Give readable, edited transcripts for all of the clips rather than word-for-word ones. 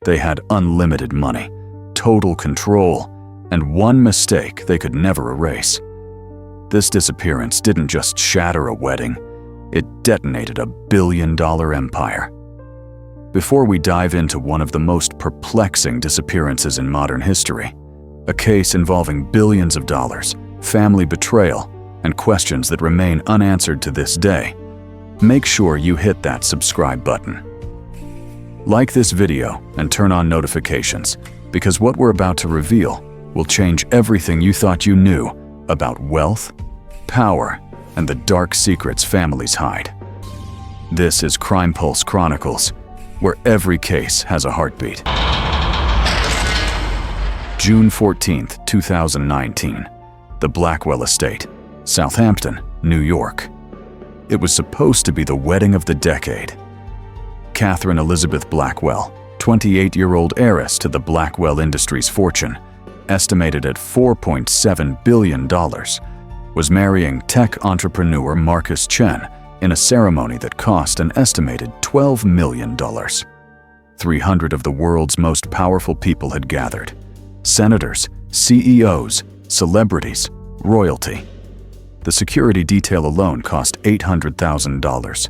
They had unlimited money, total control, and one mistake they could never erase. This disappearance didn't just shatter a wedding, it detonated a billion-dollar empire. Before we dive into one of the most perplexing disappearances in modern history, a case involving billions of dollars, family betrayal, and questions that remain unanswered to this day, make sure you hit that subscribe button. Like this video and turn on notifications, because what we're about to reveal will change everything you thought you knew about wealth, power, and the dark secrets families hide. This is Crime Pulse Chronicles, where every case has a heartbeat. June 14, 2019, the Blackwell estate, Southampton, New York. It was supposed to be the wedding of the decade. Katherine Elizabeth Blackwell, 28-year-old heiress to the Blackwell Industries fortune, estimated at $4.7 billion, was marrying tech entrepreneur Marcus Chen in a ceremony that cost an estimated $12 million. 300 of the world's most powerful people had gathered: senators, CEOs, celebrities, royalty. The security detail alone cost $800,000.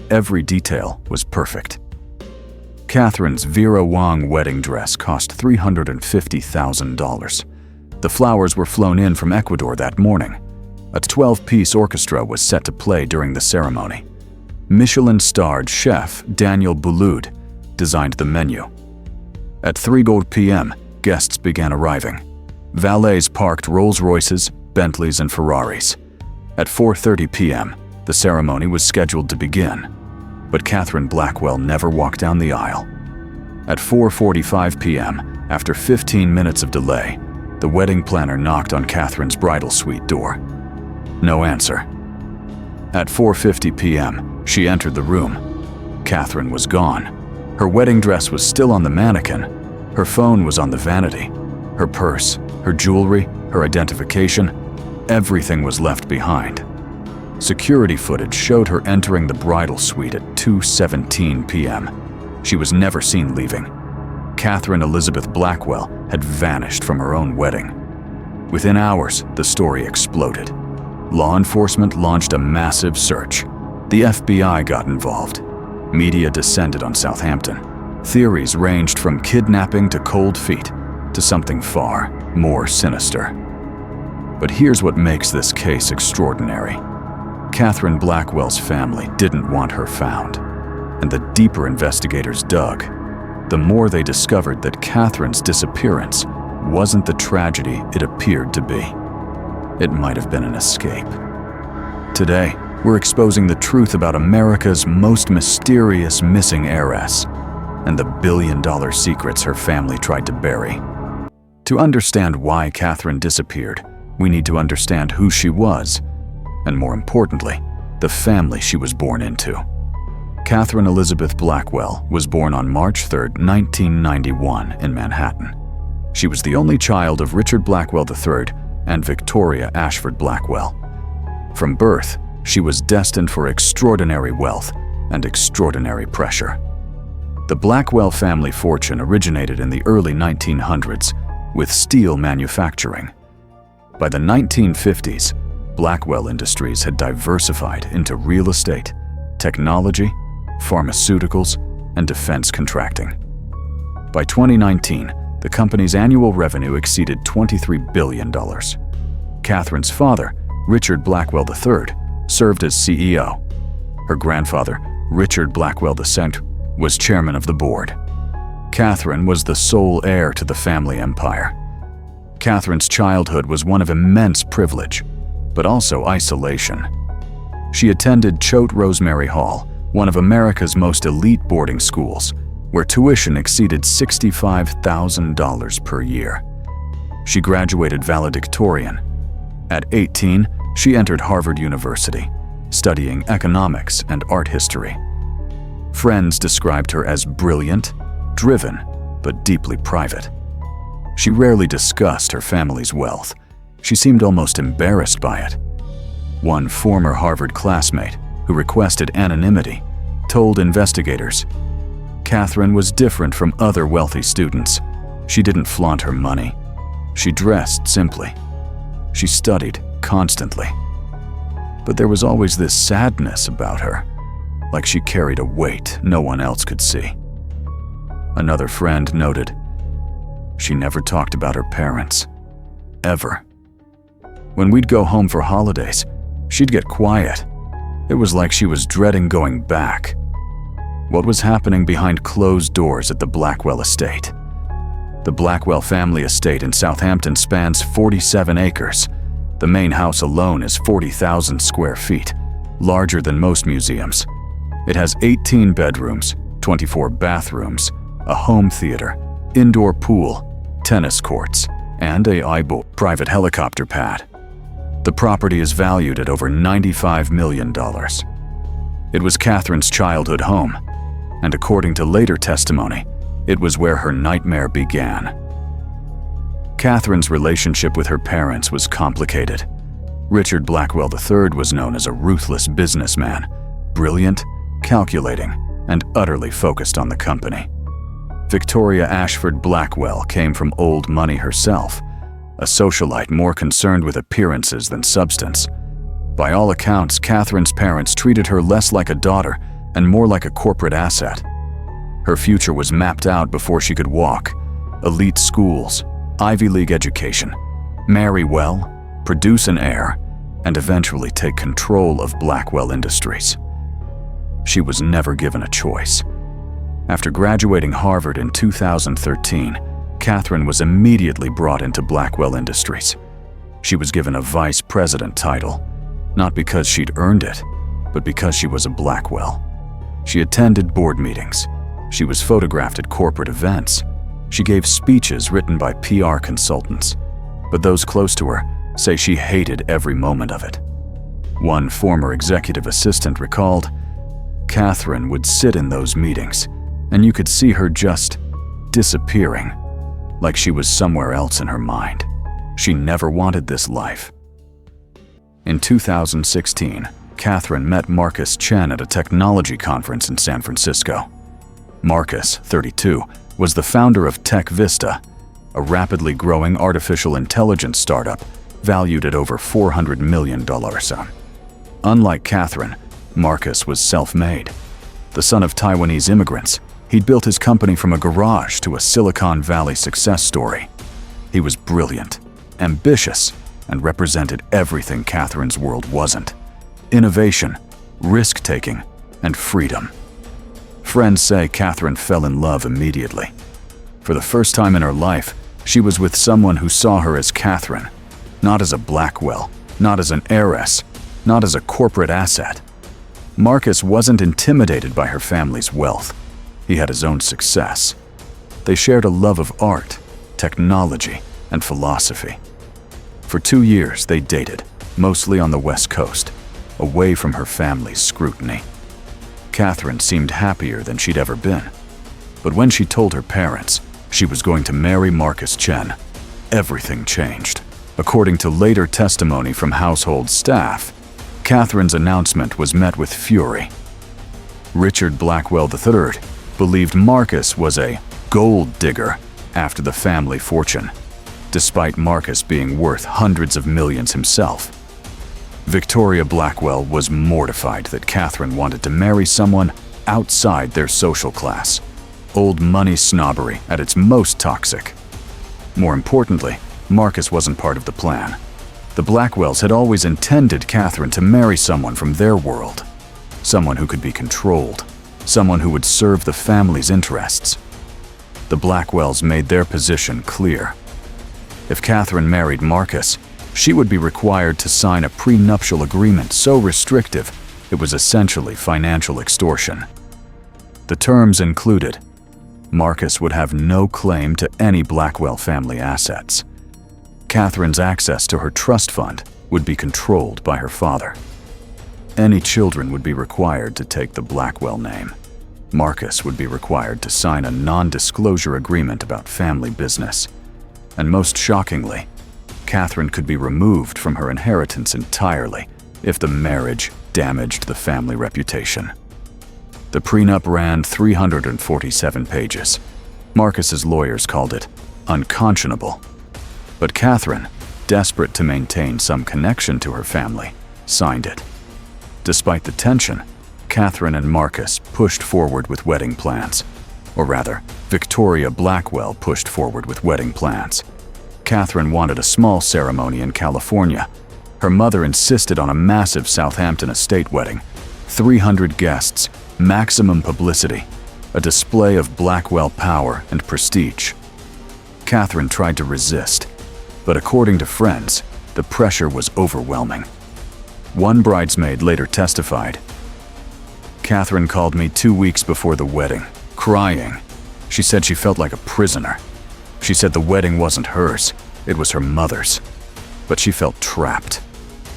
Every detail was perfect. Katherine's Vera Wang wedding dress cost $350,000. The flowers were flown in from Ecuador that morning. A 12-piece orchestra was set to play during the ceremony. Michelin-starred chef Daniel Boulud designed the menu. At 3:00 p.m., guests began arriving. Valets parked Rolls-Royces, Bentleys, and Ferraris. At 4:30 p.m., the ceremony was scheduled to begin, but Katherine Blackwell never walked down the aisle. At 4:45 p.m., after 15 minutes of delay, the wedding planner knocked on Katherine's bridal suite door. No answer. At 4:50 p.m., she entered the room. Katherine was gone. Her wedding dress was still on the mannequin. Her phone was on the vanity. Her purse, her jewelry, her identification, everything was left behind. Security footage showed her entering the bridal suite at 2:17 p.m. She was never seen leaving. Katherine Elizabeth Blackwell had vanished from her own wedding. Within hours, the story exploded. Law enforcement launched a massive search. The FBI got involved. Media descended on Southampton. Theories ranged from kidnapping to cold feet to something far more sinister. But here's what makes this case extraordinary. Katherine Blackwell's family didn't want her found, and the deeper investigators dug, the more they discovered that Katherine's disappearance wasn't the tragedy it appeared to be. It might have been an escape. Today, we're exposing the truth about America's most mysterious missing heiress and the billion-dollar secrets her family tried to bury. To understand why Katherine disappeared, we need to understand who she was, and more importantly, the family she was born into. Katherine Elizabeth Blackwell was born on March 3, 1991 in Manhattan. She was the only child of Richard Blackwell III and Victoria Ashford Blackwell. From birth, she was destined for extraordinary wealth and extraordinary pressure. The Blackwell family fortune originated in the early 1900s with steel manufacturing. By the 1950s, Blackwell Industries had diversified into real estate, technology, pharmaceuticals, and defense contracting. By 2019, the company's annual revenue exceeded $23 billion. Katherine's father, Richard Blackwell III, served as CEO. Her grandfather, Richard Blackwell II, was chairman of the board. Katherine was the sole heir to the family empire. Katherine's childhood was one of immense privilege, but also isolation. She attended Choate Rosemary Hall, one of America's most elite boarding schools, where tuition exceeded $65,000 per year. She graduated valedictorian. At 18, she entered Harvard University, studying economics and art history. Friends described her as brilliant, driven, but deeply private. She rarely discussed her family's wealth. She seemed almost embarrassed by it. One former Harvard classmate, who requested anonymity, told investigators, Katherine was different from other wealthy students. She didn't flaunt her money. She dressed simply. She studied constantly. But there was always this sadness about her, like she carried a weight no one else could see. Another friend noted, she never talked about her parents. Ever. When we'd go home for holidays, she'd get quiet. It was like she was dreading going back. What was happening behind closed doors at the Blackwell estate? The Blackwell family estate in Southampton spans 47 acres. The main house alone is 40,000 square feet, larger than most museums. It has 18 bedrooms, 24 bathrooms, a home theater, indoor pool, tennis courts, and a private helicopter pad. The property is valued at over $95 million. It was Katherine's childhood home, and according to later testimony, it was where her nightmare began. Katherine's relationship with her parents was complicated. Richard Blackwell III was known as a ruthless businessman, brilliant, calculating, and utterly focused on the company. Victoria Ashford Blackwell came from old money herself, a socialite more concerned with appearances than substance. By all accounts, Katherine's parents treated her less like a daughter and more like a corporate asset. Her future was mapped out before she could walk. Elite schools, Ivy League education, marry well, produce an heir, and eventually take control of Blackwell Industries. She was never given a choice. After graduating Harvard in 2013, Katherine was immediately brought into Blackwell Industries. She was given a vice president title, not because she'd earned it, but because she was a Blackwell. She attended board meetings. She was photographed at corporate events. She gave speeches written by PR consultants, but those close to her say she hated every moment of it. One former executive assistant recalled, Katherine would sit in those meetings, and you could see her just disappearing, like she was somewhere else in her mind. She never wanted this life. In 2016, Katherine met Marcus Chen at a technology conference in San Francisco. Marcus, 32, was the founder of Tech Vista, a rapidly growing artificial intelligence startup valued at over $400 million. Unlike Katherine, Marcus was self-made. The son of Taiwanese immigrants, he'd built his company from a garage to a Silicon Valley success story. He was brilliant, ambitious, and represented everything Katherine's world wasn't: innovation, risk-taking, and freedom. Friends say Katherine fell in love immediately. For the first time in her life, she was with someone who saw her as Katherine, not as a Blackwell, not as an heiress, not as a corporate asset. Marcus wasn't intimidated by her family's wealth. He had his own success. They shared a love of art, technology, and philosophy. For 2 years, they dated, mostly on the West Coast, away from her family's scrutiny. Katherine seemed happier than she'd ever been. But when she told her parents she was going to marry Marcus Chen, everything changed. According to later testimony from household staff, Katherine's announcement was met with fury. Richard Blackwell III believed Marcus was a gold digger after the family fortune, despite Marcus being worth hundreds of millions himself. Victoria Blackwell was mortified that Katherine wanted to marry someone outside their social class. Old money snobbery at its most toxic. More importantly, Marcus wasn't part of the plan. The Blackwells had always intended Katherine to marry someone from their world, someone who could be controlled, someone who would serve the family's interests. The Blackwells made their position clear. If Katherine married Marcus, she would be required to sign a prenuptial agreement so restrictive it was essentially financial extortion. The terms included: Marcus would have no claim to any Blackwell family assets. Katherine's access to her trust fund would be controlled by her father. Any children would be required to take the Blackwell name. Marcus would be required to sign a non-disclosure agreement about family business. And most shockingly, Katherine could be removed from her inheritance entirely if the marriage damaged the family reputation. The prenup ran 347 pages. Marcus's lawyers called it unconscionable. But Katherine, desperate to maintain some connection to her family, signed it. Despite the tension, Katherine and Marcus pushed forward with wedding plans. Or rather, Victoria Blackwell pushed forward with wedding plans. Katherine wanted a small ceremony in California. Her mother insisted on a massive Southampton estate wedding. 300 guests, maximum publicity, a display of Blackwell power and prestige. Katherine tried to resist, but according to friends, the pressure was overwhelming. One bridesmaid later testified, "Katherine called me 2 weeks before the wedding, crying. She said she felt like a prisoner. She said the wedding wasn't hers, it was her mother's. But she felt trapped.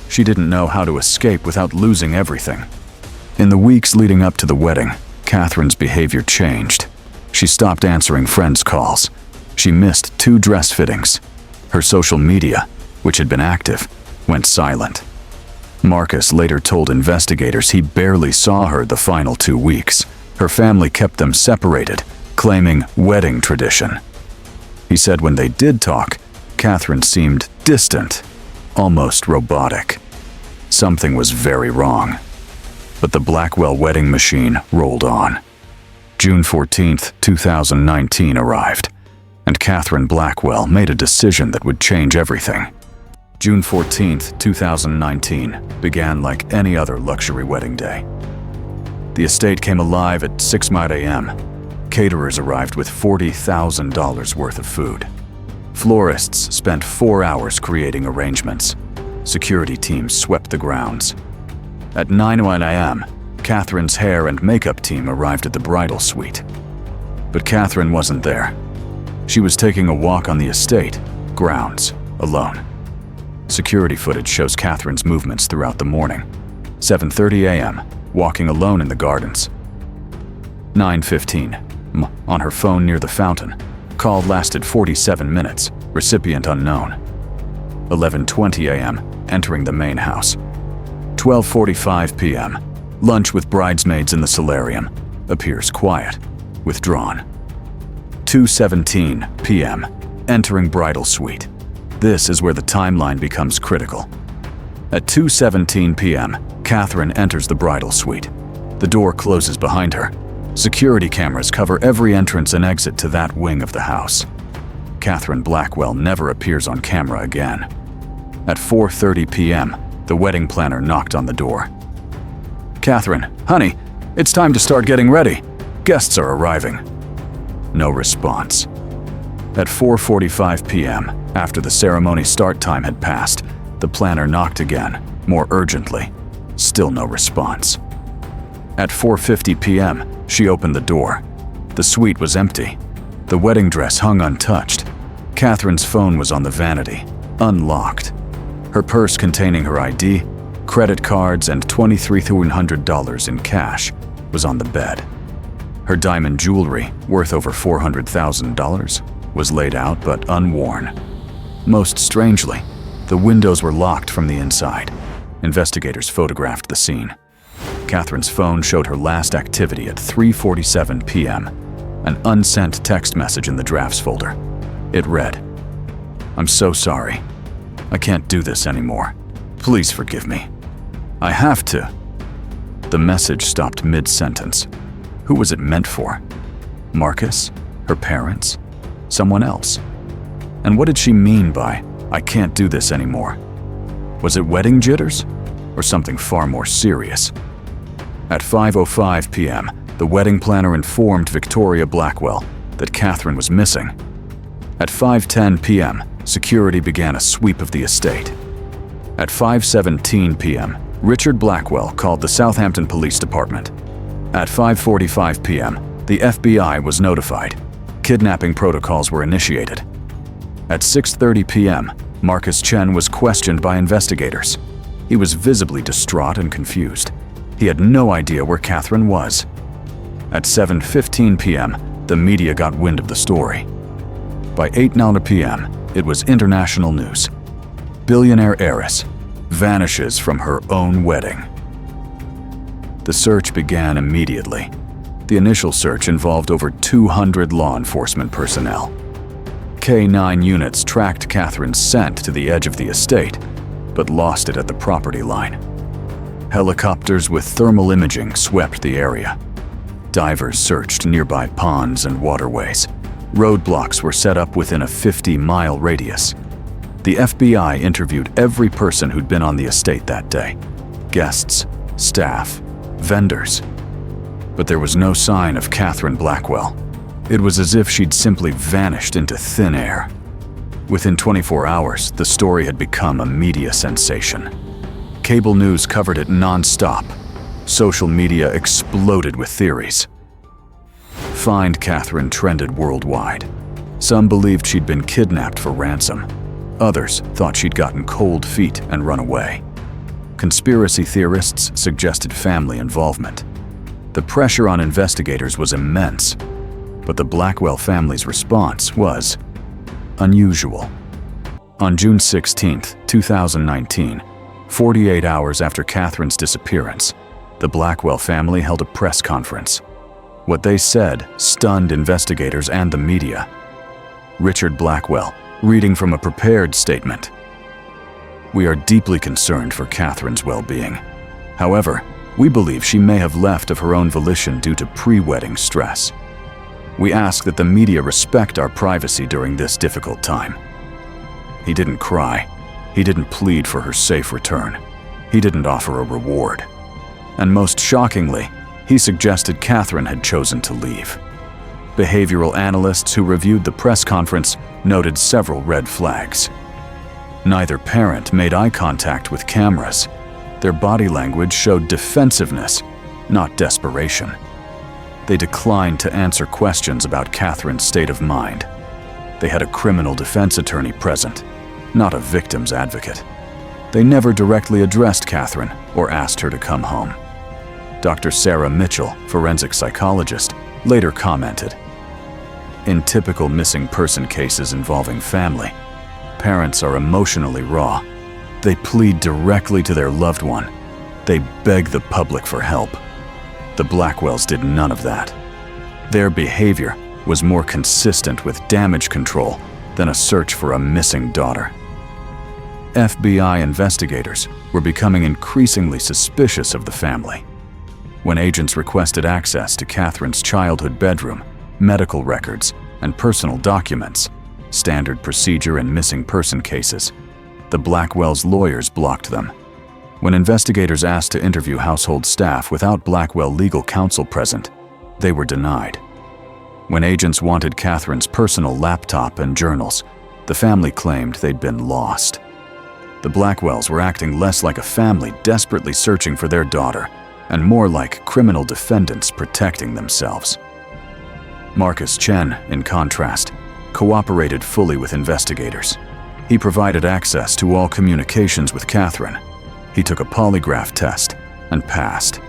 She didn't know how to escape without losing everything." In the weeks leading up to the wedding, Katherine's behavior changed. She stopped answering friends' calls. She missed 2 dress fittings. Her social media, which had been active, went silent. Marcus later told investigators he barely saw her the final 2 weeks. Her family kept them separated, claiming wedding tradition. He said when they did talk, Katherine seemed distant, almost robotic. Something was very wrong. But the Blackwell wedding machine rolled on. June 14, 2019 arrived, and Katherine Blackwell made a decision that would change everything. June 14, 2019 began like any other luxury wedding day. The estate came alive at 6 a.m. Caterers arrived with $40,000 worth of food. Florists spent 4 hours creating arrangements. Security teams swept the grounds. At 9 a.m., Katherine's hair and makeup team arrived at the bridal suite. But Katherine wasn't there. She was taking a walk on the estate, grounds, alone. Security footage shows Katherine's movements throughout the morning. 7:30 a.m., walking alone in the gardens. 9:15, on her phone near the fountain. Call lasted 47 minutes, recipient unknown. 11:20 a.m., entering the main house. 12:45 p.m., lunch with bridesmaids in the solarium. Appears quiet, withdrawn. 2:17 p.m., entering bridal suite. This is where the timeline becomes critical. At 2:17 p.m., Katherine enters the bridal suite. The door closes behind her. Security cameras cover every entrance and exit to that wing of the house. Katherine Blackwell never appears on camera again. At 4:30 p.m., the wedding planner knocked on the door. "Katherine, honey, it's time to start getting ready. Guests are arriving." No response. At 4:45 p.m., after the ceremony start time had passed, the planner knocked again, more urgently. Still no response. At 4:50 p.m., she opened the door. The suite was empty. The wedding dress hung untouched. Katherine's phone was on the vanity, unlocked. Her purse containing her ID, credit cards, and $2,300 in cash was on the bed. Her diamond jewelry, worth over $400,000, was laid out but unworn. Most strangely, the windows were locked from the inside. Investigators photographed the scene. Katherine's phone showed her last activity at 3:47 p.m., an unsent text message in the drafts folder. It read, "I'm so sorry. I can't do this anymore. Please forgive me. I have to." The message stopped mid-sentence. Who was it meant for? Marcus? Her parents? Someone else? And what did she mean by, "I can't do this anymore"? Was it wedding jitters? Or something far more serious? At 5:05 p.m., the wedding planner informed Victoria Blackwell that Katherine was missing. At 5:10 p.m., security began a sweep of the estate. At 5:17 p.m., Richard Blackwell called the Southampton Police Department. At 5:45 p.m., the FBI was notified. Kidnapping protocols were initiated. At 6:30 p.m., Marcus Chen was questioned by investigators. He was visibly distraught and confused. He had no idea where Katherine was. At 7:15 p.m., the media got wind of the story. By 8:00 p.m., it was international news. Billionaire heiress vanishes from her own wedding. The search began immediately. The initial search involved over 200 law enforcement personnel. K-9 units tracked Katherine's scent to the edge of the estate, but lost it at the property line. Helicopters with thermal imaging swept the area. Divers searched nearby ponds and waterways. Roadblocks were set up within a 50-mile radius. The FBI interviewed every person who'd been on the estate that day: guests, staff, vendors. But there was no sign of Katherine Blackwell. It was as if she'd simply vanished into thin air. Within 24 hours, the story had become a media sensation. Cable news covered it non-stop. Social media exploded with theories. Find Katherine trended worldwide. Some believed she'd been kidnapped for ransom. Others thought she'd gotten cold feet and run away. Conspiracy theorists suggested family involvement. The pressure on investigators was immense, but the Blackwell family's response was unusual. On June 16, 2019, 48 hours after Katherine's disappearance, the Blackwell family held a press conference. What they said stunned investigators and the media. Richard Blackwell, reading from a prepared statement. "We are deeply concerned for Katherine's well-being. However, we believe she may have left of her own volition due to pre-wedding stress. We ask that the media respect our privacy during this difficult time." He didn't cry. He didn't plead for her safe return. He didn't offer a reward. And most shockingly, he suggested Katherine had chosen to leave. Behavioral analysts who reviewed the press conference noted several red flags. Neither parent made eye contact with cameras. Their body language showed defensiveness, not desperation. They declined to answer questions about Katherine's state of mind. They had a criminal defense attorney present, not a victim's advocate. They never directly addressed Katherine or asked her to come home. Dr. Sarah Mitchell, forensic psychologist, later commented, "In typical missing person cases involving family, parents are emotionally raw. They plead directly to their loved one. They beg the public for help. The Blackwells did none of that. Their behavior was more consistent with damage control than a search for a missing daughter." FBI investigators were becoming increasingly suspicious of the family. When agents requested access to Katherine's childhood bedroom, medical records, and personal documents, standard procedure in missing person cases, the Blackwells' lawyers blocked them. When investigators asked to interview household staff without Blackwell legal counsel present, they were denied. When agents wanted Katherine's personal laptop and journals, the family claimed they'd been lost. The Blackwells were acting less like a family desperately searching for their daughter and more like criminal defendants protecting themselves. Marcus Chen, in contrast, cooperated fully with investigators. He provided access to all communications with Katherine. He took a polygraph test and passed.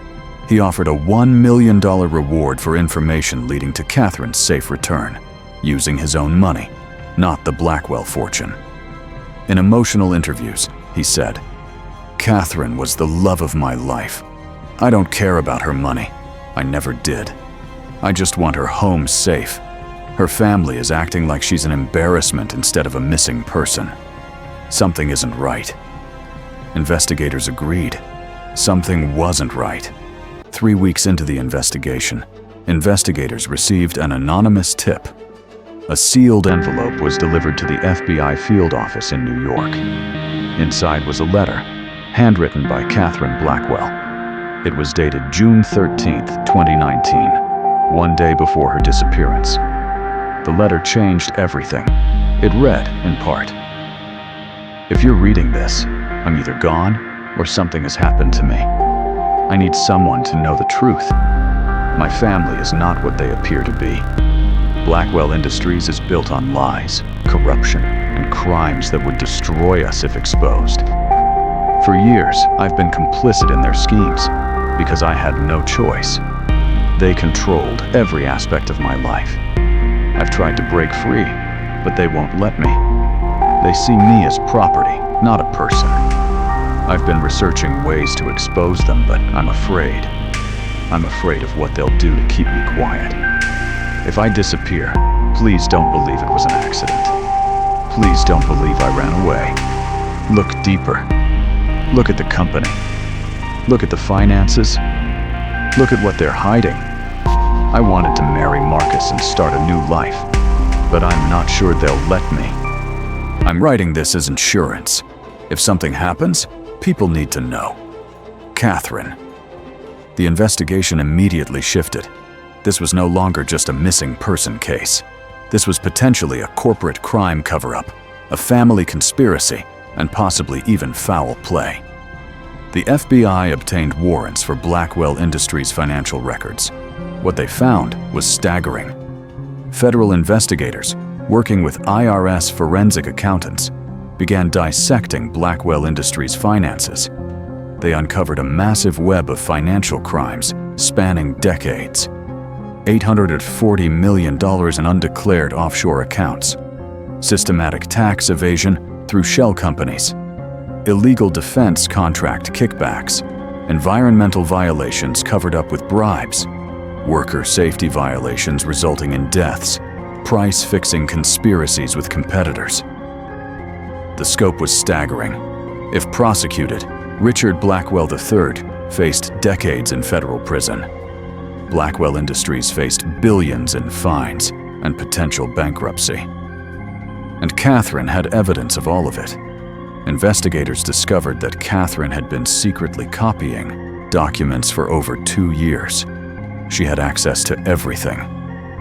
He offered a $1 million reward for information leading to Katherine's safe return, using his own money, not the Blackwell fortune. In emotional interviews, he said, "Katherine was the love of my life. I don't care about her money. I never did. I just want her home safe. Her family is acting like she's an embarrassment instead of a missing person. Something isn't right." Investigators agreed. Something wasn't right. 3 weeks into the investigation, investigators received an anonymous tip. A sealed envelope was delivered to the FBI field office in New York. Inside was a letter, handwritten by Katherine Blackwell. It was dated June 13, 2019, one day before her disappearance. The letter changed everything. It read, in part, "If you're reading this, I'm either gone or something has happened to me. I need someone to know the truth. My family is not what they appear to be. Blackwell Industries is built on lies, corruption, and crimes that would destroy us if exposed. For years, I've been complicit in their schemes because I had no choice. They controlled every aspect of my life. I've tried to break free, but they won't let me. They see me as property, not a person. I've been researching ways to expose them, but I'm afraid. I'm afraid of what they'll do to keep me quiet. If I disappear, please don't believe it was an accident. Please don't believe I ran away. Look deeper. Look at the company. Look at the finances. Look at what they're hiding. I wanted to marry Marcus and start a new life, but I'm not sure they'll let me. I'm writing this as insurance. If something happens, people need to know. Katherine. The investigation immediately shifted. This was no longer just a missing person case. This was potentially a corporate crime cover-up, a family conspiracy, and possibly even foul play. The FBI obtained warrants for Blackwell Industries' financial records. What they found was staggering. Federal investigators, working with IRS forensic accountants, began dissecting Blackwell Industries' finances. They uncovered a massive web of financial crimes spanning decades. $840 million in undeclared offshore accounts, systematic tax evasion through shell companies, illegal defense contract kickbacks, environmental violations covered up with bribes, worker safety violations resulting in deaths, price-fixing conspiracies with competitors. The scope was staggering. If prosecuted, Richard Blackwell III faced decades in federal prison. Blackwell Industries faced billions in fines and potential bankruptcy. And Katherine had evidence of all of it. Investigators discovered that Katherine had been secretly copying documents for over 2 years. She had access to everything.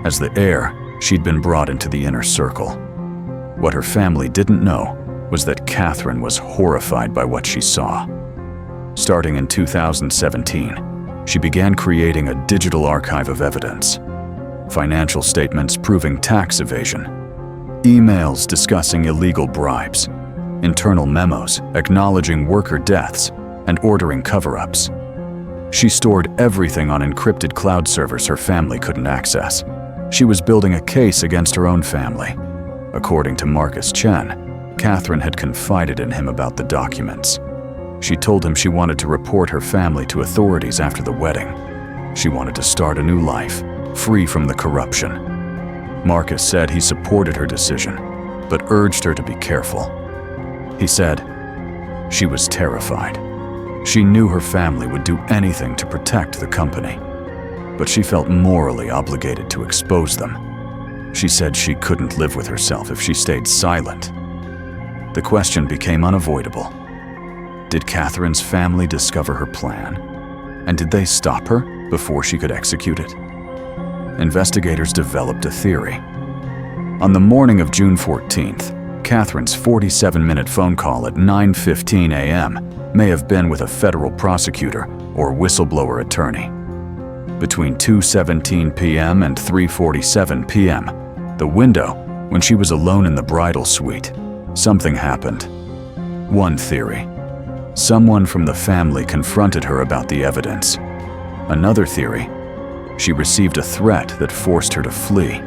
As the heir, she'd been brought into the inner circle. What her family didn't know was that Katherine was horrified by what she saw. Starting in 2017, she began creating a digital archive of evidence. Financial statements proving tax evasion, emails discussing illegal bribes, internal memos acknowledging worker deaths and ordering cover-ups. She stored everything on encrypted cloud servers her family couldn't access. She was building a case against her own family. According to Marcus Chen, Katherine had confided in him about the documents. She told him she wanted to report her family to authorities after the wedding. She wanted to start a new life, free from the corruption. Marcus said he supported her decision, but urged her to be careful. He said she was terrified. She knew her family would do anything to protect the company, but she felt morally obligated to expose them. She said she couldn't live with herself if she stayed silent. The question became unavoidable. Did Katherine's family discover her plan? And did they stop her before she could execute it? Investigators developed a theory. On the morning of June 14th, Katherine's 47-minute phone call at 9:15 a.m. may have been with a federal prosecutor or whistleblower attorney. Between 2:17 p.m. and 3:47 p.m., the window when she was alone in the bridal suite, something happened. One theory: someone from the family confronted her about the evidence. Another theory: she received a threat that forced her to flee.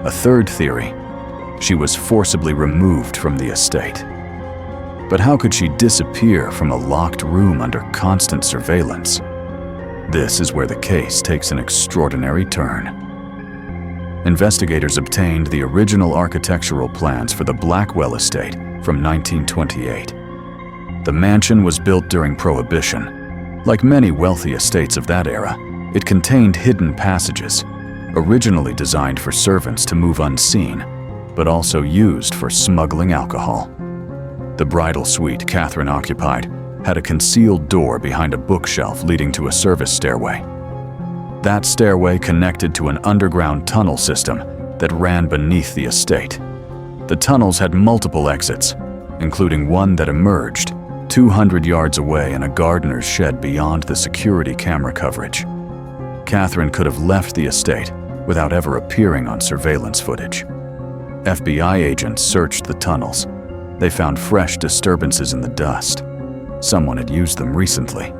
A third theory: she was forcibly removed from the estate. But how could she disappear from a locked room under constant surveillance? This is where the case takes an extraordinary turn. Investigators obtained the original architectural plans for the Blackwell estate from 1928. The mansion was built during Prohibition. Like many wealthy estates of that era, it contained hidden passages, originally designed for servants to move unseen, but also used for smuggling alcohol. The bridal suite Katherine occupied had a concealed door behind a bookshelf leading to a service stairway. That stairway connected to an underground tunnel system that ran beneath the estate. The tunnels had multiple exits, including one that emerged 200 yards away in a gardener's shed beyond the security camera coverage. Katherine could have left the estate without ever appearing on surveillance footage. FBI agents searched the tunnels. They found fresh disturbances in the dust. Someone had used them recently.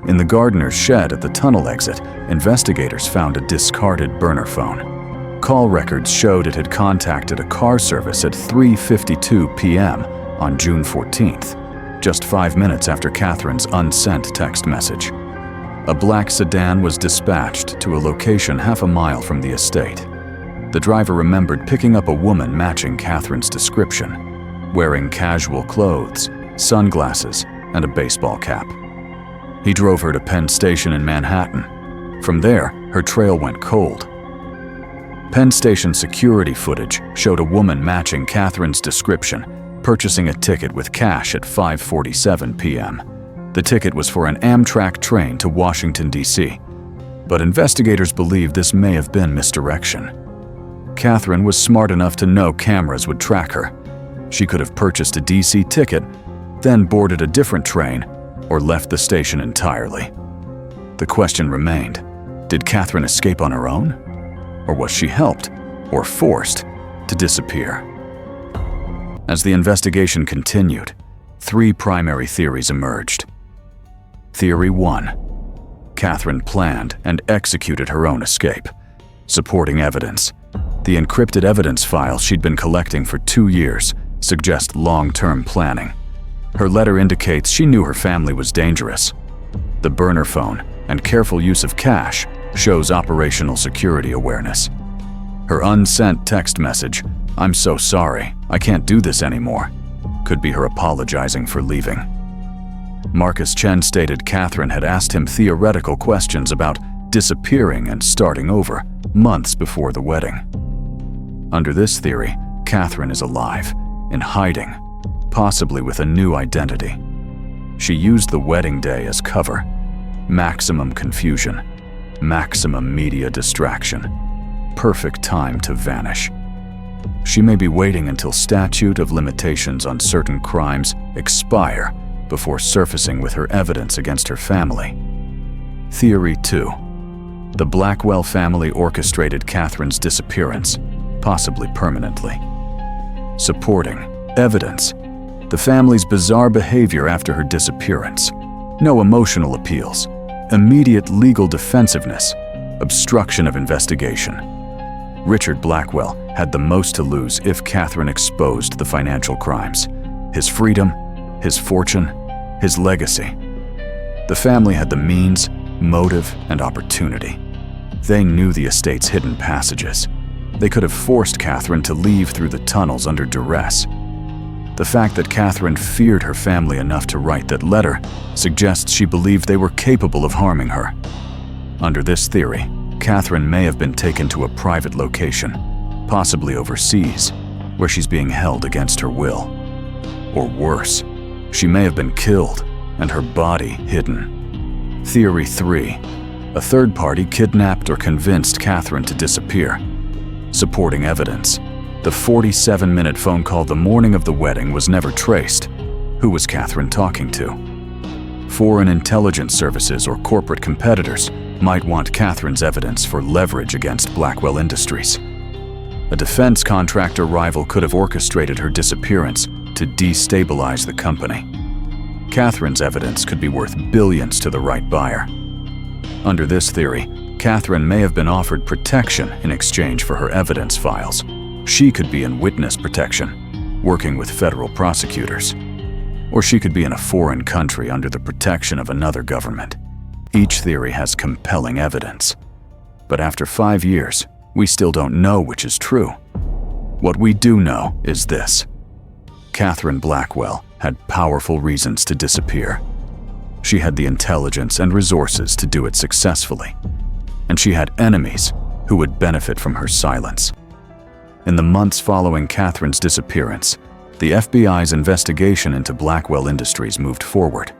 In the gardener's shed at the tunnel exit, investigators found a discarded burner phone. Call records showed it had contacted a car service at 3:52 p.m. on June 14th, just 5 minutes after Katherine's unsent text message. A black sedan was dispatched to a location half a mile from the estate. The driver remembered picking up a woman matching Katherine's description, wearing casual clothes, sunglasses, and a baseball cap. He drove her to Penn Station in Manhattan. From there, her trail went cold. Penn Station security footage showed a woman matching Katherine's description, purchasing a ticket with cash at 5:47 p.m. The ticket was for an Amtrak train to Washington, D.C., but investigators believe this may have been misdirection. Katherine was smart enough to know cameras would track her. She could have purchased a D.C. ticket, then boarded a different train, or left the station entirely. The question remained, did Katherine escape on her own? Or was she helped, or forced, to disappear? As the investigation continued, 3 primary theories emerged. Theory 1. Katherine planned and executed her own escape. Supporting evidence. The encrypted evidence files she'd been collecting for 2 years suggest long-term planning. Her letter indicates she knew her family was dangerous. The burner phone and careful use of cash shows operational security awareness. Her unsent text message, "I'm so sorry, I can't do this anymore," could be her apologizing for leaving. Marcus Chen stated Katherine had asked him theoretical questions about disappearing and starting over months before the wedding. Under this theory, Katherine is alive, in hiding, possibly with a new identity. She used the wedding day as cover. Maximum confusion, maximum media distraction. Perfect time to vanish. She may be waiting until statute of limitations on certain crimes expire before surfacing with her evidence against her family. Theory 2. The Blackwell family orchestrated Katherine's disappearance, possibly permanently. Supporting evidence. The family's bizarre behavior after her disappearance. No emotional appeals. Immediate legal defensiveness. Obstruction of investigation. Richard Blackwell had the most to lose if Katherine exposed the financial crimes. His freedom, his fortune, his legacy. The family had the means, motive, and opportunity. They knew the estate's hidden passages. They could have forced Katherine to leave through the tunnels under duress. The fact that Katherine feared her family enough to write that letter suggests she believed they were capable of harming her. Under this theory, Katherine may have been taken to a private location, possibly overseas, where she's being held against her will. Or worse, she may have been killed and her body hidden. Theory 3. A third party kidnapped or convinced Katherine to disappear. Supporting evidence. The 47-minute phone call the morning of the wedding was never traced. Who was Katherine talking to? Foreign intelligence services or corporate competitors might want Katherine's evidence for leverage against Blackwell Industries. A defense contractor rival could have orchestrated her disappearance to destabilize the company. Katherine's evidence could be worth billions to the right buyer. Under this theory, Katherine may have been offered protection in exchange for her evidence files. She could be in witness protection, working with federal prosecutors. Or she could be in a foreign country under the protection of another government. Each theory has compelling evidence. But after 5 years, we still don't know which is true. What we do know is this. Katherine Blackwell had powerful reasons to disappear. She had the intelligence and resources to do it successfully. And she had enemies who would benefit from her silence. In the months following Katherine's disappearance, the FBI's investigation into Blackwell Industries moved forward.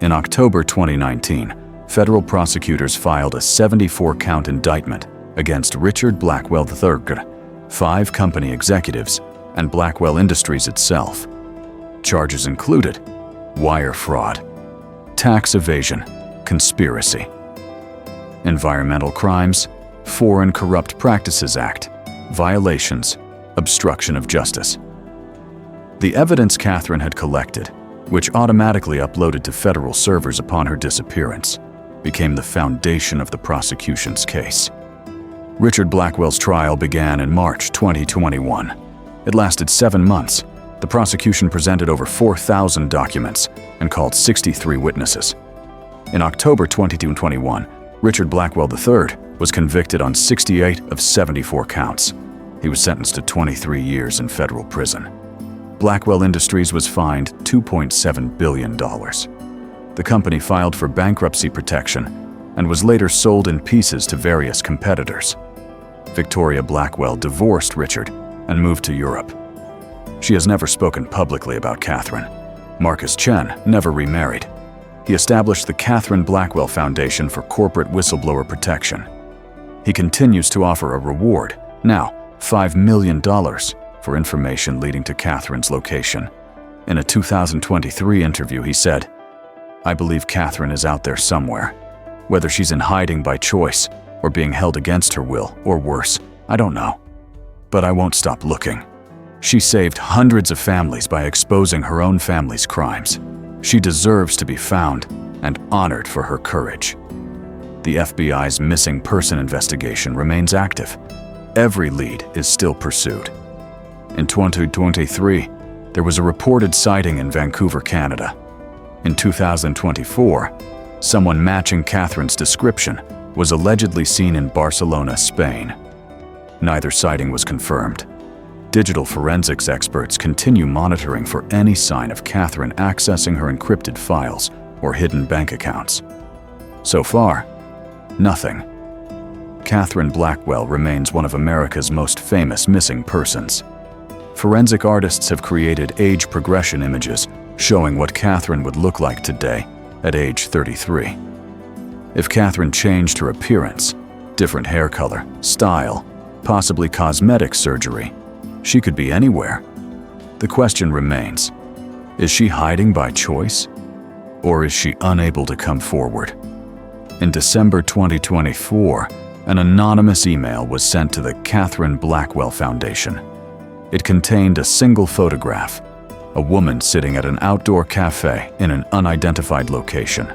In October 2019, federal prosecutors filed a 74-count indictment against Richard Blackwell III, 5 company executives, and Blackwell Industries itself. Charges included wire fraud, tax evasion, conspiracy, environmental crimes, Foreign Corrupt Practices Act, violations, obstruction of justice. The evidence Katherine had collected, which automatically uploaded to federal servers upon her disappearance, became the foundation of the prosecution's case. Richard Blackwell's trial began in March 2021. It lasted 7 months. The prosecution presented over 4,000 documents and called 63 witnesses. In October 2021, Richard Blackwell III was convicted on 68 of 74 counts. He was sentenced to 23 years in federal prison. Blackwell Industries was fined $2.7 billion. The company filed for bankruptcy protection and was later sold in pieces to various competitors. Victoria Blackwell divorced Richard and moved to Europe. She has never spoken publicly about Katherine. Marcus Chen never remarried. He established the Katherine Blackwell Foundation for Corporate Whistleblower Protection. He continues to offer a reward, now $5 million, for information leading to Katherine's location. In a 2023 interview, he said, "I believe Katherine is out there somewhere. Whether she's in hiding by choice or being held against her will, or worse, I don't know. But I won't stop looking. She saved hundreds of families by exposing her own family's crimes. She deserves to be found and honored for her courage." The FBI's missing person investigation remains active. Every lead is still pursued. In 2023, there was a reported sighting in Vancouver, Canada. In 2024, someone matching Katherine's description was allegedly seen in Barcelona, Spain. Neither sighting was confirmed. Digital forensics experts continue monitoring for any sign of Katherine accessing her encrypted files or hidden bank accounts. So far, nothing. Katherine Blackwell remains one of America's most famous missing persons. Forensic artists have created age progression images showing what Katherine would look like today at age 33. If Katherine changed her appearance, different hair color, style, possibly cosmetic surgery, she could be anywhere. The question remains, is she hiding by choice? Or is she unable to come forward? In December 2024, an anonymous email was sent to the Katherine Blackwell Foundation. It contained a single photograph, a woman sitting at an outdoor cafe in an unidentified location.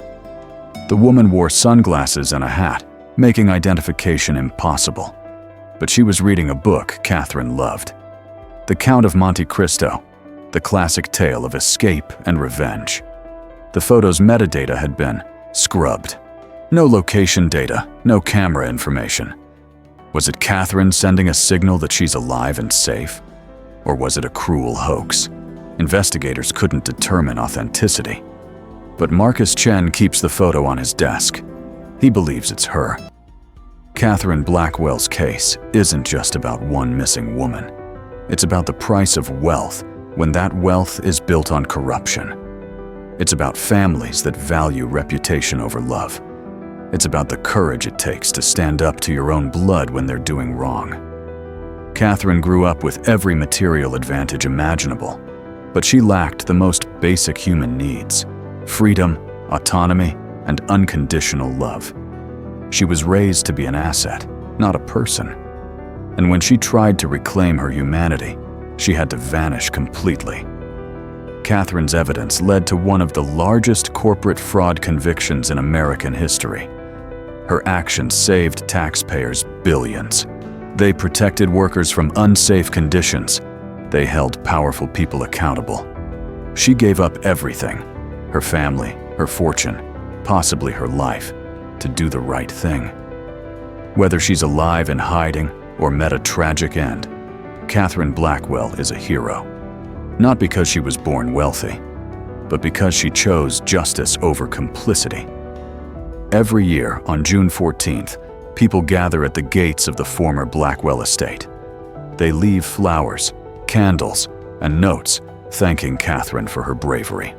The woman wore sunglasses and a hat, making identification impossible. But she was reading a book Katherine loved, The Count of Monte Cristo, the classic tale of escape and revenge. The photo's metadata had been scrubbed. No location data, no camera information. Was it Katherine sending a signal that she's alive and safe? Or was it a cruel hoax? Investigators couldn't determine authenticity. But Marcus Chen keeps the photo on his desk. He believes it's her. Katherine Blackwell's case isn't just about one missing woman. It's about the price of wealth when that wealth is built on corruption. It's about families that value reputation over love. It's about the courage it takes to stand up to your own blood when they're doing wrong. Katherine grew up with every material advantage imaginable, but she lacked the most basic human needs: freedom, autonomy, and unconditional love. She was raised to be an asset, not a person. And when she tried to reclaim her humanity, she had to vanish completely. Katherine's evidence led to one of the largest corporate fraud convictions in American history. Her actions saved taxpayers billions. They protected workers from unsafe conditions. They held powerful people accountable. She gave up everything, her family, her fortune, possibly her life, to do the right thing. Whether she's alive and hiding or met a tragic end, Katherine Blackwell is a hero. Not because she was born wealthy, but because she chose justice over complicity. Every year on June 14th, people gather at the gates of the former Blackwell estate. They leave flowers, candles, and notes thanking Katherine for her bravery.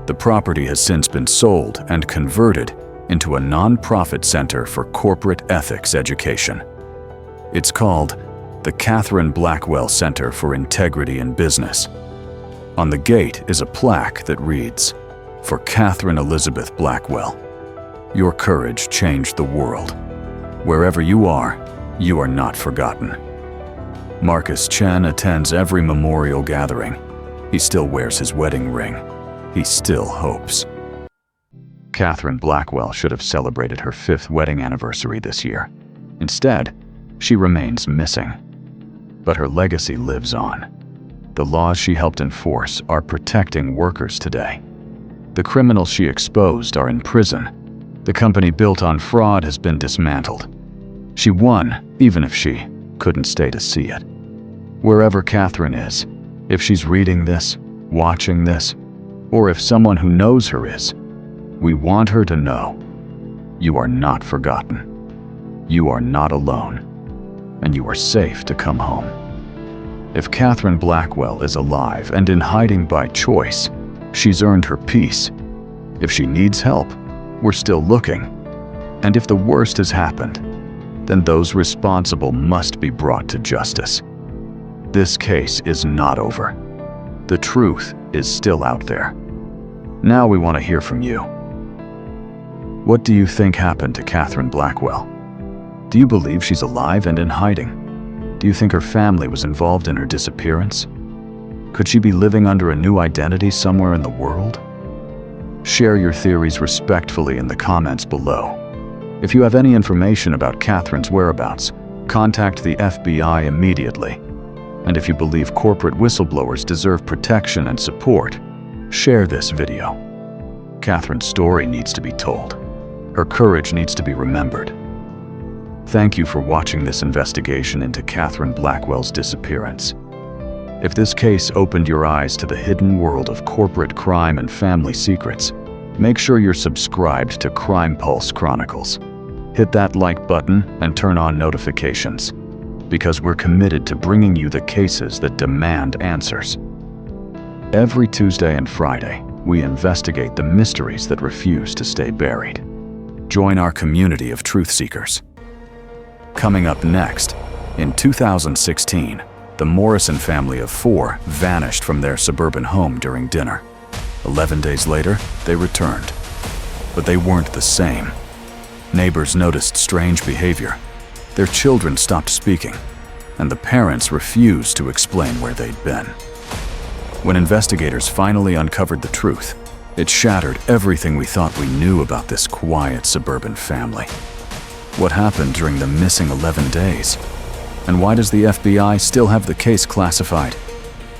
The property has since been sold and converted into a non-profit center for corporate ethics education. It's called the Katherine Blackwell Center for Integrity in Business. On the gate is a plaque that reads, "For Katherine Elizabeth Blackwell, your courage changed the world. Wherever you are not forgotten." Marcus Chen attends every memorial gathering. He still wears his wedding ring. He still hopes. Katherine Blackwell should have celebrated her 5th wedding anniversary this year. Instead, she remains missing. But her legacy lives on. The laws she helped enforce are protecting workers today. The criminals she exposed are in prison. The company built on fraud has been dismantled. She won, even if she couldn't stay to see it. Wherever Katherine is, if she's reading this, watching this, or if someone who knows her is, we want her to know you are not forgotten. You are not alone, and you are safe to come home. If Katherine Blackwell is alive and in hiding by choice, she's earned her peace. If she needs help, we're still looking. And if the worst has happened, then those responsible must be brought to justice. This case is not over. The truth is still out there. Now we want to hear from you. What do you think happened to Katherine Blackwell? Do you believe she's alive and in hiding? Do you think her family was involved in her disappearance? Could she be living under a new identity somewhere in the world? Share your theories respectfully in the comments below. If you have any information about Katherine's whereabouts, contact the FBI immediately. And if you believe corporate whistleblowers deserve protection and support, share this video. Katherine's story needs to be told. Her courage needs to be remembered. Thank you for watching this investigation into Katherine Blackwell's disappearance. If this case opened your eyes to the hidden world of corporate crime and family secrets, make sure you're subscribed to Crime Pulse Chronicles. Hit that like button and turn on notifications, because we're committed to bringing you the cases that demand answers. Every Tuesday and Friday, we investigate the mysteries that refuse to stay buried. Join our community of truth seekers. Coming up next, in 2016, the Morrison family of 4 vanished from their suburban home during dinner. 11 days later, they returned. But they weren't the same. Neighbors noticed strange behavior. Their children stopped speaking, and the parents refused to explain where they'd been. When investigators finally uncovered the truth, it shattered everything we thought we knew about this quiet suburban family. What happened during the missing 11 days? And why does the FBI still have the case classified?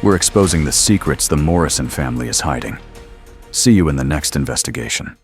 We're exposing the secrets the Morrison family is hiding. See you in the next investigation.